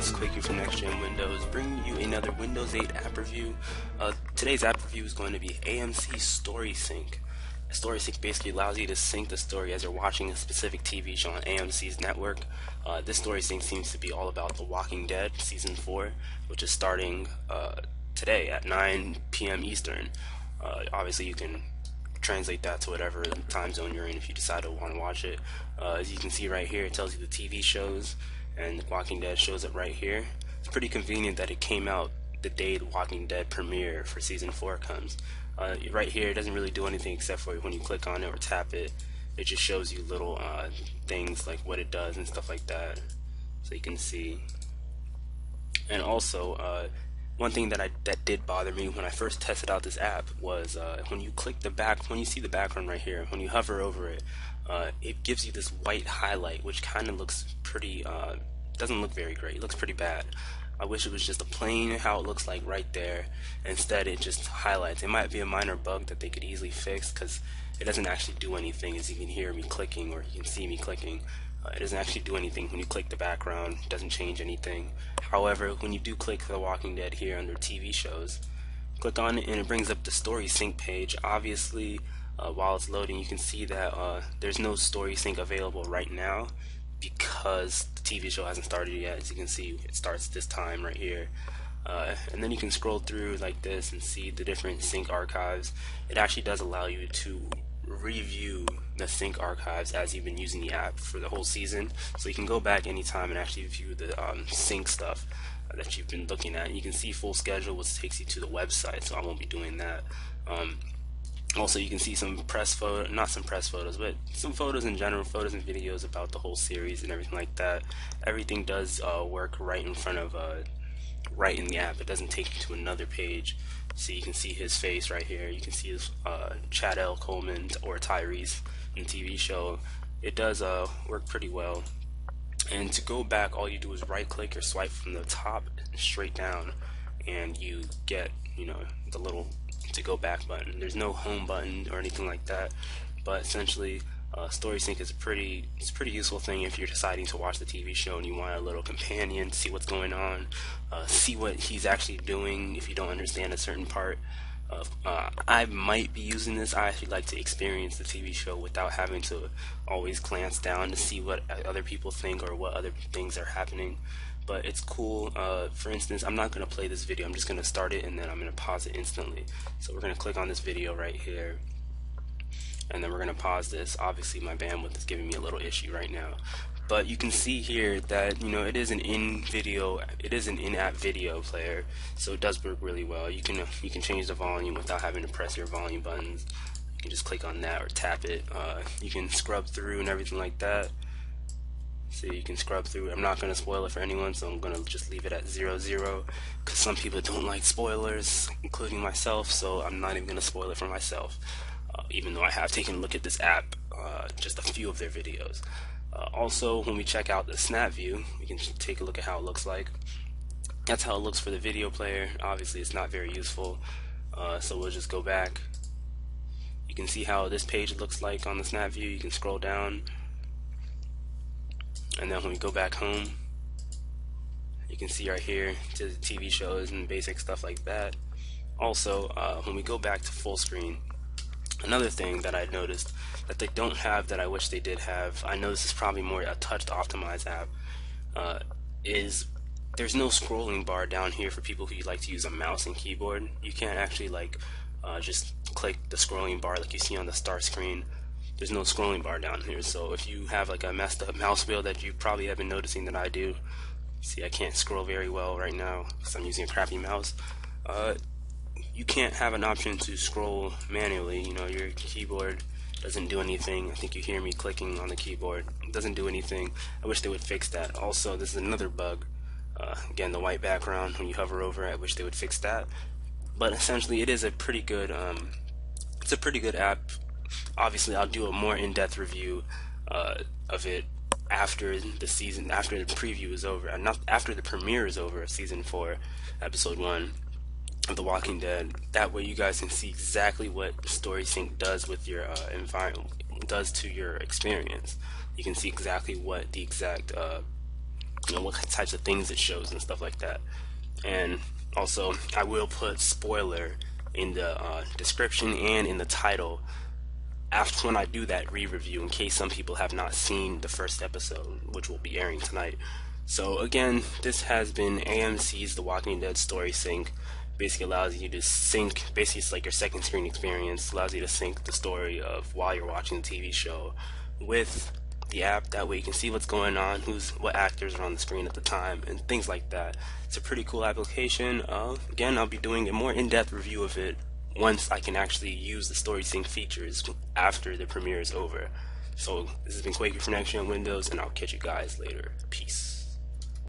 This is Quickie from Next Gen Windows, bringing you another Windows 8 app review. Today's app review is going to be AMC Story Sync. Story Sync basically allows you to sync the story as you're watching a specific TV show on AMC's network. This Story Sync seems to be all about The Walking Dead Season 4, which is starting today at 9 p.m. Eastern. Obviously, you can translate that to whatever time zone you're in if you decide to want to watch it. As you can see right here, it tells you the TV shows, and The Walking Dead shows up right here. It's pretty convenient that it came out the day The Walking Dead premiere for Season 4 comes. Right here, it doesn't really do anything except for when you click on it or tap it, it just shows you little things like what it does and stuff like that, so you can see. And also, one thing that did bother me when I first tested out this app was when you click when you see the background right here, when you hover over it, it gives you this white highlight, which kind of looks pretty, doesn't look very great. It looks pretty bad. I wish it was just a plain how it looks like right there. Instead, it just highlights. It might be a minor bug that they could easily fix, because it doesn't actually do anything. As you can hear me clicking, or you can see me clicking, it doesn't actually do anything when you click the background. It doesn't change anything. However, when you do click The Walking Dead here under TV shows, click on it and it brings up the story sync page. Obviously, while it's loading, you can see that there's no story sync available right now because the TV show hasn't started yet. As you can see, it starts this time right here. And then you can scroll through like this and see the different sync archives. It actually does allow you to review the sync archives as you've been using the app for the whole season, so you can go back anytime and actually view the sync stuff that you've been looking at. You can see full schedule, which takes you to the website, so I won't be doing that. Also, you can see some not some press photos, but some photos in general, photos and videos about the whole series and everything like that. Everything does work right in front of right in the app. It doesn't take you to another page. So you can see his face right here. You can see his Chad L. Coleman or Tyrese in the TV show. It does work pretty well. And to go back, all you do is right click or swipe from the top straight down, and you get, the little to go back button. There's no home button or anything like that, but essentially Story Sync is it's a pretty useful thing if you're deciding to watch the TV show and you want a little companion to see what's going on, see what he's actually doing if you don't understand a certain part. I might be using this. I actually like to experience the TV show without having to always glance down to see what other people think or what other things are happening. But it's cool. For instance, I'm not going to play this video. I'm just going to start it and then I'm going to pause it instantly. So we're going to click on this video right here, and then we're going to pause this. Obviously, my bandwidth is giving me a little issue right now. But you can see here that it is an in-app video player, so it does work really well. You can change the volume without having to press your volume buttons. You can just click on that or tap it. You can scrub through and everything like that. So you can scrub through. I'm not going to spoil it for anyone, so I'm going to just leave it at 0, because some people don't like spoilers, including myself, so I'm not even going to spoil it for myself, even though I have taken a look at this app, just a few of their videos. Also, when we check out the snap view, we can take a look at how it looks like. That's how it looks for the video player. Obviously, it's not very useful, so we'll just go back. You can see how this page looks like on the snap view. You can scroll down, and then when we go back home, you can see right here to the TV shows and basic stuff like that. Also, when we go back to full screen, another thing that I noticed that they don't have that I wish they did have, I know this is probably more a touch optimized app, is there's no scrolling bar down here for people who like to use a mouse and keyboard. You can't actually just click the scrolling bar like you see on the start screen. There's no scrolling bar down here, so if you have like a messed up mouse wheel that you probably have been noticing that I do, see I can't scroll very well right now because I'm using a crappy mouse. You can't have an option to scroll manually. Your keyboard doesn't do anything. I think you hear me clicking on the keyboard. It doesn't do anything. I wish they would fix that. Also, this is another bug. Again, the white background when you hover over it, I wish they would fix that. But essentially, it is a pretty good. It's a pretty good app. Obviously, I'll do a more in-depth review of it after the season, after the preview is over, not after the premiere is over, Season 4, Episode 1. Of The Walking Dead. That way you guys can see exactly what Story Sync does with your environment, does to your experience. You can see exactly what the exact what types of things it shows and stuff like that. And also, I will put spoiler in the description and in the title after when I do that re-review, in case some people have not seen the first episode, which will be airing tonight. So again, this has been AMC's The Walking Dead Story Sync. Basically allows you to sync, basically it's like your second screen experience, allows you to sync the story of while you're watching the TV show with the app. That way you can see what's going on, what actors are on the screen at the time, and things like that. It's a pretty cool application. Again, I'll be doing a more in-depth review of it once I can actually use the story sync features after the premiere is over. So this has been Quaker for Next Gen Windows, and I'll catch you guys later. Peace.